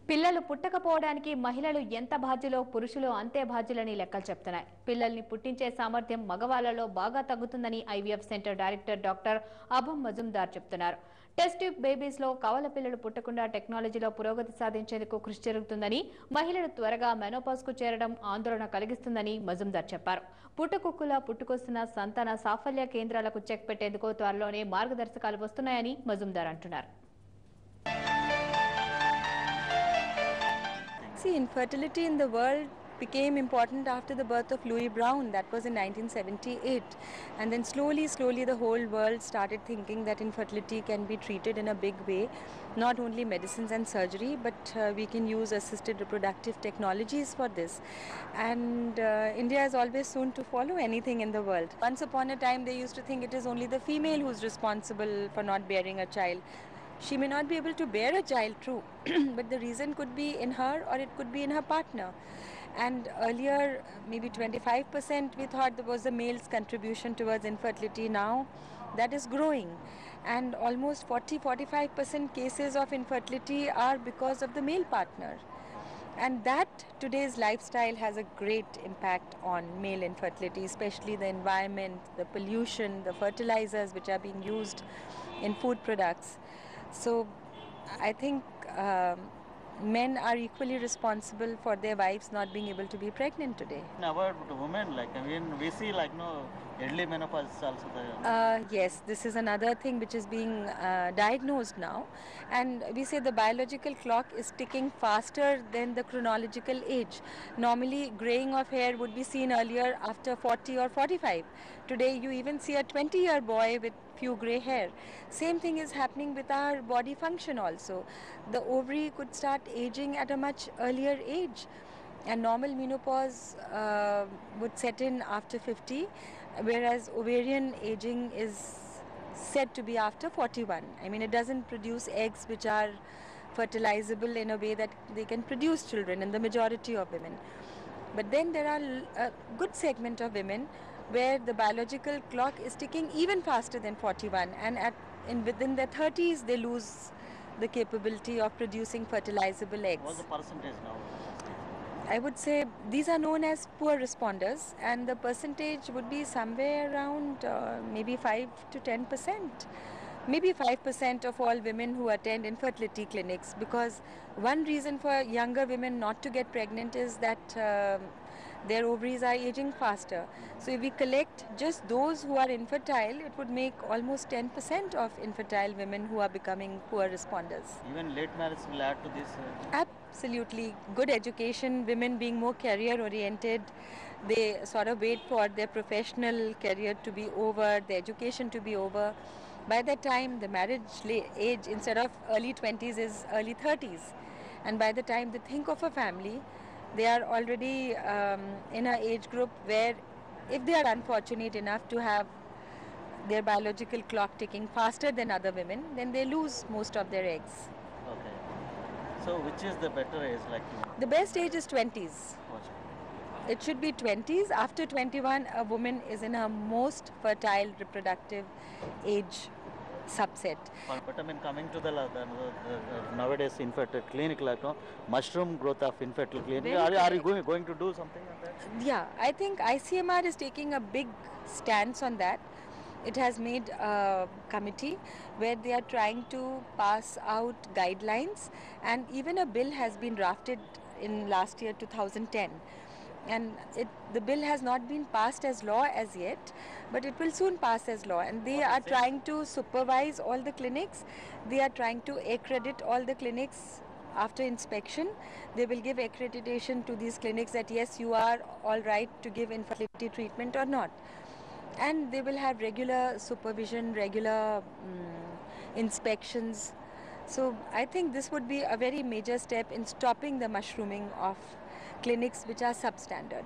పిల్లలు పుట్టకపోవడానికి మహిళలు ఎంత బాధ్యులో పురుషులు అంతే బాధ్యులని లెక్కలు చెప్తున్నాయి. పిల్లల్ని పుట్టించే సామర్థ్యం మగవాళ్లలో బాగా తగ్గుతుందని IVF centre director doctor Abha Majumdar చెప్తున్నారు. టెస్ట్ ట్యూబ్ బేబీస్ లో కవల పిల్లలు పుట్టకుండా టెక్నాలజీలో పురోగతి సాధించేందుకు కృషి జరుగుతుందని, మహిళలు త్వరగా మెనోపాజ్ కు చేరడం ఆందోళన కలిగిస్తుందని మజుందార్ చెప్పారు. పుట్టుకుక్కులా పుట్టుకొస్తున్న సంతాన సాఫల్య కేంద్రాలకు చెక్ పెట్టేందుకు త్వరలోనే మార్గదర్శకాలు వస్తున్నాయని మజుందార్ అంటున్నారు. See, infertility in the world became important after the birth of Louis Brown. That was in 1978. And then slowly, the whole world started thinking that infertility can be treated in a big way. Not only medicines and surgery, but we can use assisted reproductive technologies for this. And India is always soon to follow anything in the world. Once upon a time, they used to think it is only the female who's responsible for not bearing a child. She may not be able to bear a child, true, but the reason could be in her or it could be in her partner. And earlier, maybe 25% we thought there was the male's contribution towards infertility. Now that is growing, and almost 40-45% cases of infertility are because of the male partner. And that today's lifestyle has a great impact on male infertility, especially the environment, the pollution, the fertilizers which are being used in food products. So I think men are equally responsible for their wives not being able to be pregnant today. About women, we see early menopause also there. Yes, this is another thing which is being diagnosed now, and we say the biological clock is ticking faster than the chronological age. Normally, graying of hair would be seen earlier after 40 or 45. Today, you even see a 20-year boy with few grey hair. Same thing is happening with our body function also. The ovary could start aging at a much earlier age, and normal menopause would set in after 50, whereas ovarian aging is said to be after 41. I mean, it doesn't produce eggs which are fertilizable in a way that they can produce children in the majority of women. But then there are a good segment of women where the biological clock is ticking even faster than 41, and within their 30s they lose the capability of producing fertilizable eggs. What's the percentage now? I would say these are known as poor responders, and the percentage would be somewhere around maybe 5 to 10%. Maybe 5% of all women who attend infertility clinics, because one reason for younger women not to get pregnant is that their ovaries are aging faster. So if we collect just those who are infertile, it would make almost 10% of infertile women who are becoming poor responders. Even late marriage will add to this? Absolutely. Good education, women being more career oriented, they sort of wait for their professional career to be over, their education to be over. By that time, the marriage age instead of early 20s is early 30s. And by the time they think of a family, they are already in an age group where if they are unfortunate enough to have their biological clock ticking faster than other women, then they lose most of their eggs. Okay. So which is the better age? The best age is 20s. It should be 20s. After 21, a woman is in her most fertile reproductive age subset. But I mean, coming to the nowadays infertile clinic, mushroom growth of infertile clinic, are you going to do something on that? Yeah, I think ICMR is taking a big stance on that. It has made a committee where they are trying to pass out guidelines, and even a bill has been drafted in last year 2010. And the bill has not been passed as law as yet, but it will soon pass as law, and they are trying to supervise all the clinics. They are trying to accredit all the clinics. After inspection, they will give accreditation to these clinics that yes, you are all right to give infertility treatment or not. And they will have regular supervision, regular inspections. So I think this would be a very major step in stopping the mushrooming of clinics which are substandard.